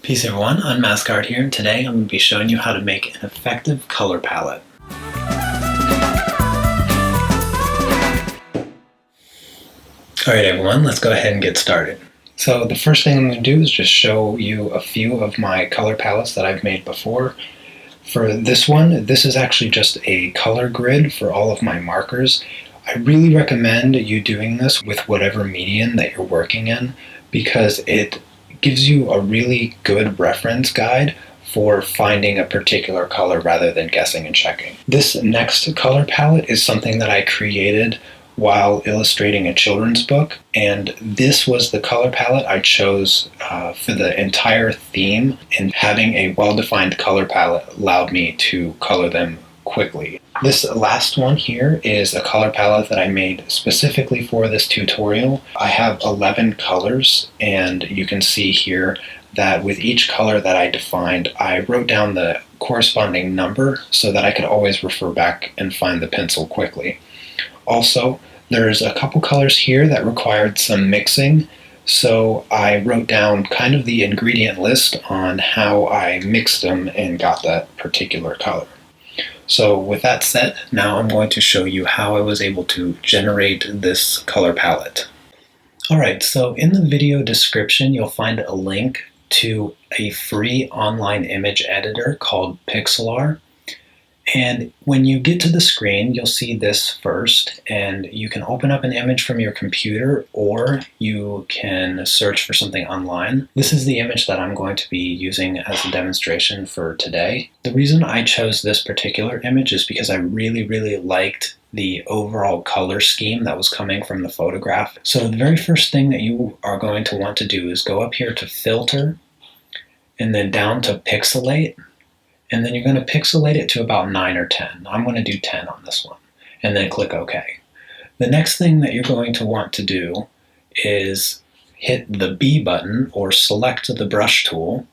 Peace everyone, Unmasked here, and today I'm going to be showing you how to make an effective color palette. Alright everyone, let's go ahead and get started. So the first thing I'm going to do is just show you a few of my color palettes that I've made before. For this one, this is actually just a color grid for all of my markers. I really recommend you doing this with whatever medium that you're working in because it gives you a really good reference guide for finding a particular color rather than guessing and checking. This next color palette is something that I created while illustrating a children's book, and this was the color palette I chose for the entire theme, and having a well-defined color palette allowed me to color them quickly. This last one here is a color palette that I made specifically for this tutorial. I have 11 colors, and you can see here that with each color that I defined, I wrote down the corresponding number so that I could always refer back and find the pencil quickly. Also, there's a couple colors here that required some mixing, so I wrote down kind of the ingredient list on how I mixed them and got that particular color. So with that said, now I'm going to show you how I was able to generate this color palette. Alright, so in the video description you'll find a link to a free online image editor called Pixlr. And when you get to the screen, you'll see this first, and you can open up an image from your computer or you can search for something online. This is the image that I'm going to be using as a demonstration for today. The reason I chose this particular image is because I really liked the overall color scheme that was coming from the photograph. So the very first thing that you are going to want to do is go up here to Filter and then down to Pixelate. And then you're going to pixelate it to about 9 or 10. I'm going to do 10 on this one. And then click OK. The next thing that you're going to want to do is hit the B button or select the brush tool.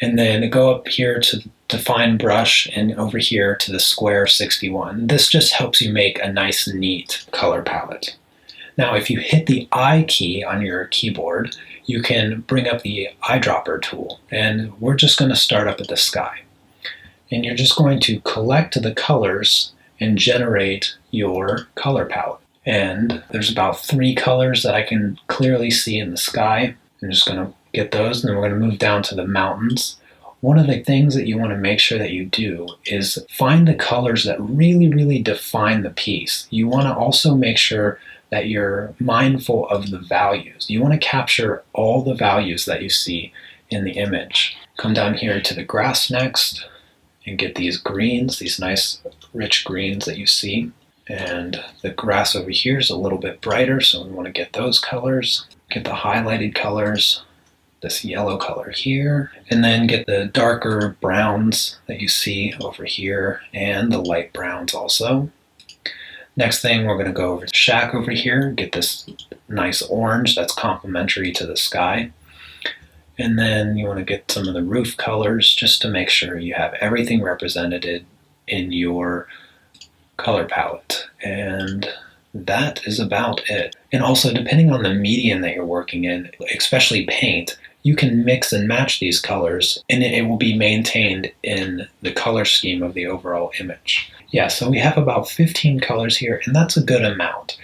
And then go up here to Define Brush and over here to the square 61. This just helps you make a nice, neat color palette. Now, if you hit the I key on your keyboard, you can bring up the eyedropper tool, and we're just going to start up at the sky. And you're just going to collect the colors and generate your color palette. And there's about 3 colors that I can clearly see in the sky. I'm just going to get those, and then we're going to move down to the mountains. One of the things that you want to make sure that you do is find the colors that really define the piece. You want to also make sure that you're mindful of the values. You want to capture all the values that you see in the image. Come down here to the grass next and get these greens, these nice rich greens that you see. And the grass over here is a little bit brighter, so we want to get those colors. Get the highlighted colors, this yellow color here, and then get the darker browns that you see over here and the light browns also. Next thing, we're going to go over to Shack over here, get this nice orange that's complementary to the sky. And then you want to get some of the roof colors just to make sure you have everything represented in your color palette. And that is about it. And also, depending on the medium that you're working in, especially paint, you can mix and match these colors and it will be maintained in the color scheme of the overall image. Yeah, so we have about 15 colors here, and that's a good amount.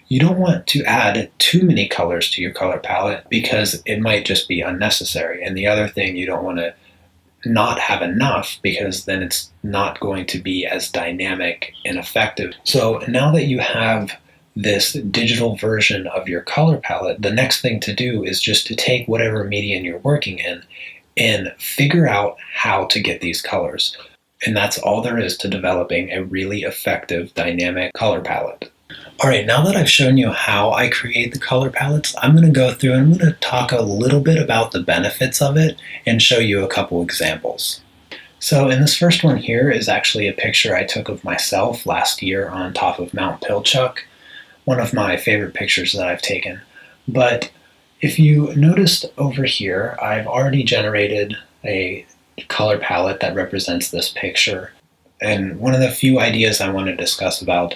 You don't want to add too many colors to your color palette because it might just be unnecessary. And the other thing, you don't want to not have enough because then it's not going to be as dynamic and effective. So now that you have this digital version of your color palette, the next thing to do is just to take whatever medium you're working in and figure out how to get these colors. And that's all there is to developing a really effective dynamic color palette. Alright, now that I've shown you how I create the color palettes, I'm going to go through and I'm going to talk a little bit about the benefits of it and show you a couple examples. So in this first one here is actually a picture I took of myself last year on top of Mount Pilchuck. One of my favorite pictures that I've taken. But if you noticed over here, I've already generated a color palette that represents this picture. And one of the few ideas I want to discuss about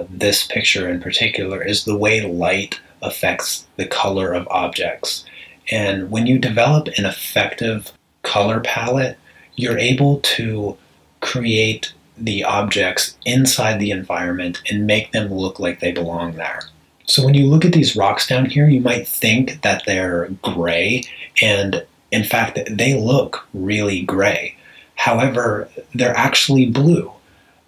this picture in particular is the way light affects the color of objects. And when you develop an effective color palette, you're able to create the objects inside the environment and make them look like they belong there. So when you look at these rocks down here, you might think that they're gray, and in fact, they look really gray. However, they're actually blue.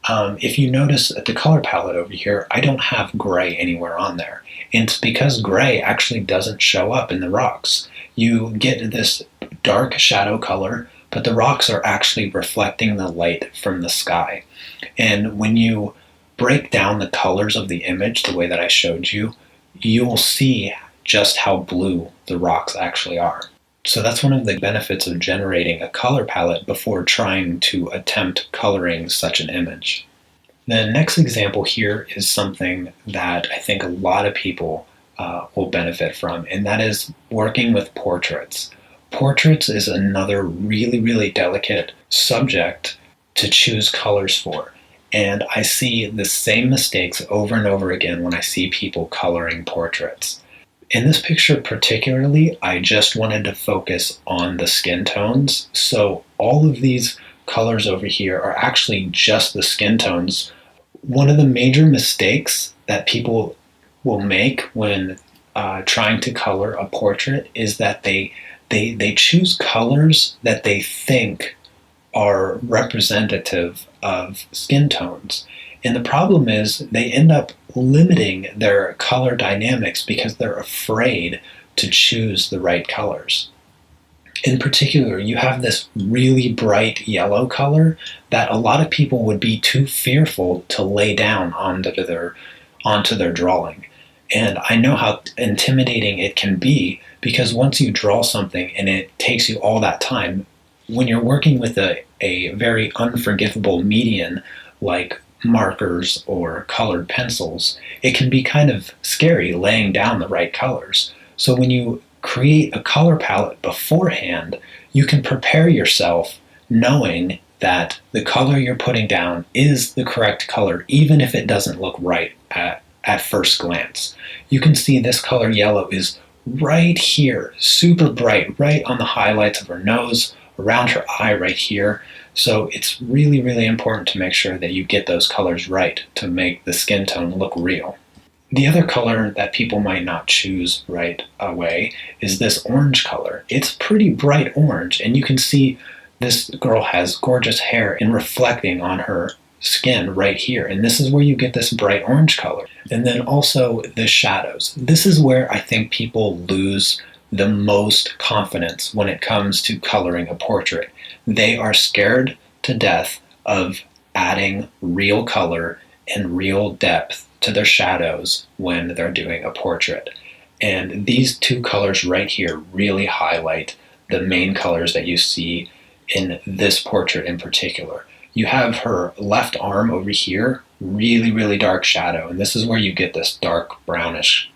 If you notice at the color palette over here, I don't have gray anywhere on there. And it's because gray actually doesn't show up in the rocks. You get this dark shadow color, but the rocks are actually reflecting the light from the sky. And when you break down the colors of the image the way that I showed you, you'll see just how blue the rocks actually are. So that's one of the benefits of generating a color palette before trying to attempt coloring such an image. The next example here is something that I think a lot of people will benefit from, and that is working with portraits. Portraits is another really, really delicate subject to choose colors for. And I see the same mistakes over and over again when I see people coloring portraits. In this picture particularly, I just wanted to focus on the skin tones. So all of these colors over here are actually just the skin tones. One of the major mistakes that people will make when trying to color a portrait is that they choose colors that they think are representative of skin tones. And the problem is they end up limiting their color dynamics because they're afraid to choose the right colors. In particular, you have this really bright yellow color that a lot of people would be too fearful to lay down onto their drawing. And I know how intimidating it can be, because once you draw something and it takes you all that time, when you're working with a very unforgivable medium like markers or colored pencils, it can be kind of scary laying down the right colors. So when you create a color palette beforehand, you can prepare yourself knowing that the color you're putting down is the correct color, even if it doesn't look right at first glance. You can see this color yellow is right here, super bright, right on the highlights of her nose, around her eye right here. So it's really, really important to make sure that you get those colors right to make the skin tone look real. The other color that people might not choose right away is this orange color. It's pretty bright orange, and you can see this girl has gorgeous hair and reflecting on her skin right here. And this is where you get this bright orange color. And then also the shadows. This is where I think people lose the most confidence when it comes to coloring a portrait. They are scared to death of adding real color and real depth to their shadows when they're doing a portrait. And these two colors right here really highlight the main colors that you see in this portrait in particular. You have her left arm over here, really, really dark shadow, and this is where you get this dark brownish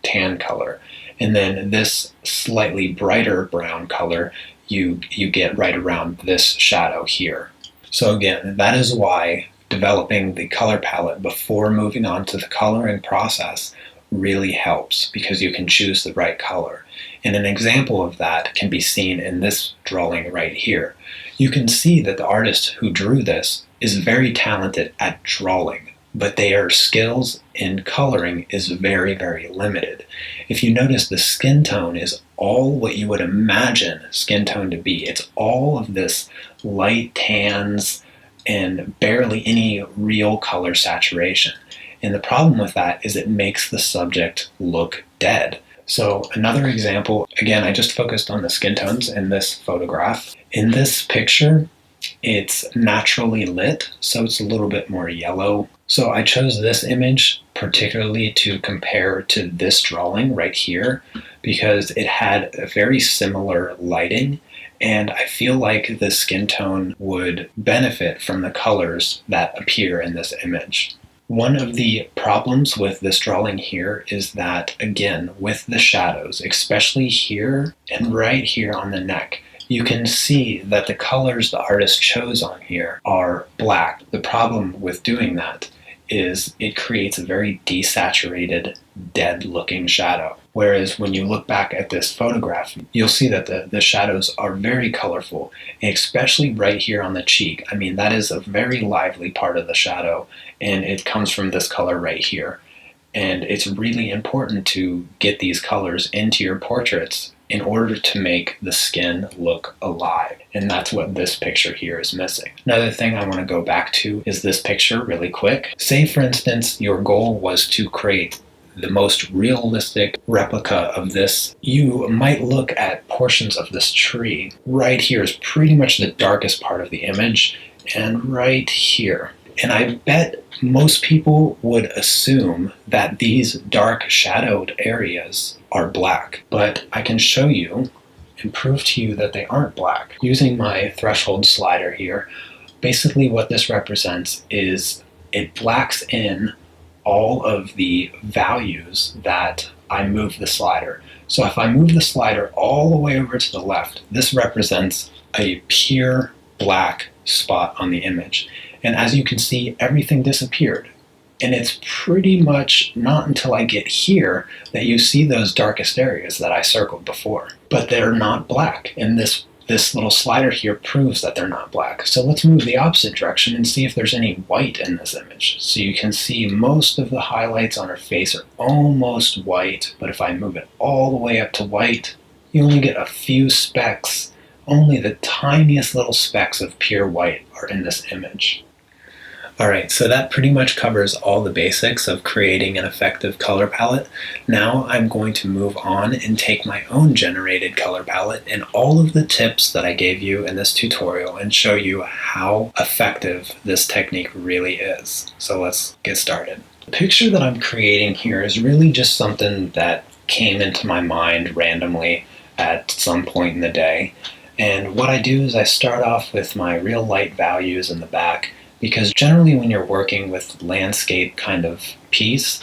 tan color. And then this slightly brighter brown color you get right around this shadow here. So again, that is why developing the color palette before moving on to the coloring process really helps, because you can choose the right color. And an example of that can be seen in this drawing right here. You can see that the artist who drew this is very talented at drawing, but their skills in coloring is very, very limited. If you notice, the skin tone is all what you would imagine skin tone to be. It's all of this light tans and barely any real color saturation. And the problem with that is it makes the subject look dead. So another example, again, I just focused on the skin tones in this photograph. In this picture, it's naturally lit, so it's a little bit more yellow. So I chose this image particularly to compare to this drawing right here, because it had a very similar lighting, and I feel like the skin tone would benefit from the colors that appear in this image. One of the problems with this drawing here is that, again, with the shadows, especially here and right here on the neck, you can see that the colors the artist chose on here are black. The problem with doing that is it creates a very desaturated, dead-looking shadow. Whereas when you look back at this photograph, you'll see that the shadows are very colorful, especially right here on the cheek. I mean, that is a very lively part of the shadow, and it comes from this color right here. And it's really important to get these colors into your portraits in order to make the skin look alive. And that's what this picture here is missing. Another thing I want to go back to is this picture really quick. Say, for instance, your goal was to create the most realistic replica of this. You might look at portions of this tree. Right here is pretty much the darkest part of the image, and right here. And I bet most people would assume that these dark shadowed areas are black, but I can show you and prove to you that they aren't black. Using my threshold slider here, basically what this represents is it blacks in all of the values that I move the slider. So if I move the slider all the way over to the left, this represents a pure black spot on the image. And as you can see, everything disappeared. And it's pretty much not until I get here that you see those darkest areas that I circled before. But they're not black, and this little slider here proves that they're not black. So let's move the opposite direction and see if there's any white in this image. So you can see most of the highlights on her face are almost white, but if I move it all the way up to white, you only get a few specks. Only the tiniest little specks of pure white are in this image. Alright, so that pretty much covers all the basics of creating an effective color palette. Now I'm going to move on and take my own generated color palette and all of the tips that I gave you in this tutorial and show you how effective this technique really is. So let's get started. The picture that I'm creating here is really just something that came into my mind randomly at some point in the day. And what I do is I start off with my real light values in the back, because generally when you're working with landscape kind of piece,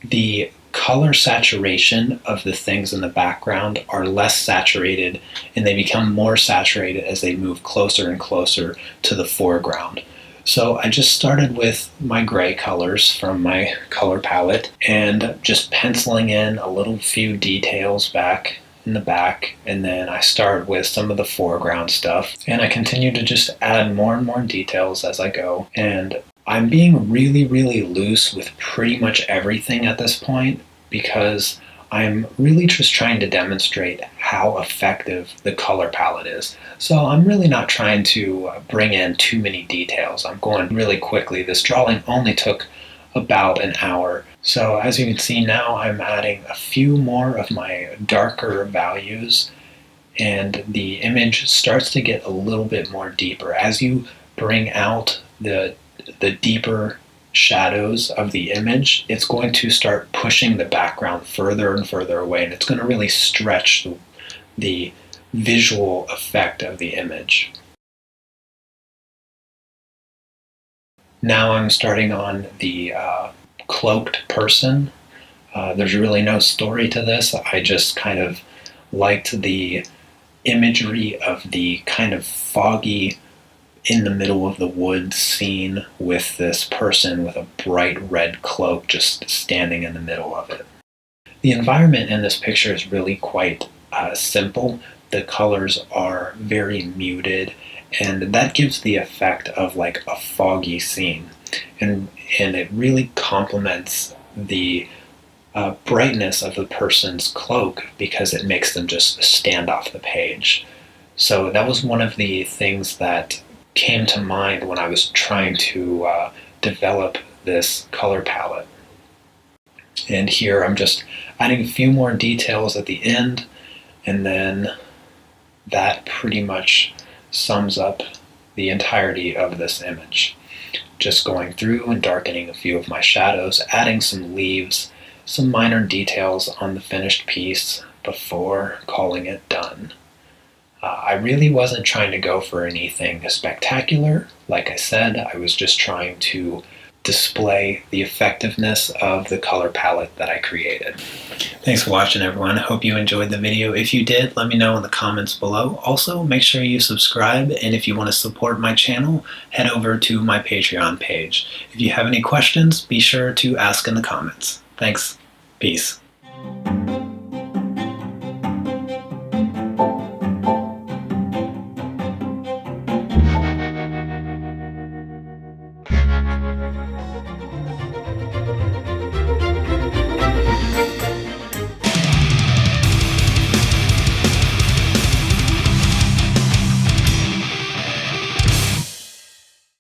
the color saturation of the things in the background are less saturated, and they become more saturated as they move closer and closer to the foreground. So I just started with my gray colors from my color palette and just penciling in a little few details back in the back, and then I start with some of the foreground stuff, and I continue to just add more and more details as I go. And I'm being really loose with pretty much everything at this point, because I'm really just trying to demonstrate how effective the color palette is. So I'm really not trying to bring in too many details. I'm going really quickly. This drawing only took about an hour. So as you can see now, I'm adding a few more of my darker values, and the image starts to get a little bit more deeper. As you bring out the deeper shadows of the image, it's going to start pushing the background further and further away, and it's going to really stretch the visual effect of the image. Now I'm starting on the cloaked person. There's really no story to this. I just kind of liked the imagery of the kind of foggy, in the middle of the woods scene with this person with a bright red cloak just standing in the middle of it. The environment in this picture is really quite simple. The colors are very muted, and that gives the effect of like a foggy scene, and it really complements the brightness of the person's cloak because it makes them just stand off the page. So that was one of the things that came to mind when I was trying to develop this color palette. And here I'm just adding a few more details at the end, and then that pretty much sums up the entirety of this image. Just going through and darkening a few of my shadows, adding some leaves, some minor details on the finished piece before calling it done. I really wasn't trying to go for anything spectacular. Like I said, I was just trying to display the effectiveness of the color palette that I created. Thanks for watching, everyone. I hope you enjoyed the video. If you did, let me know in the comments below. Also, make sure you subscribe, and if you want to support my channel, head over to my Patreon page. If you have any questions, be sure to ask in the comments. Thanks. Peace.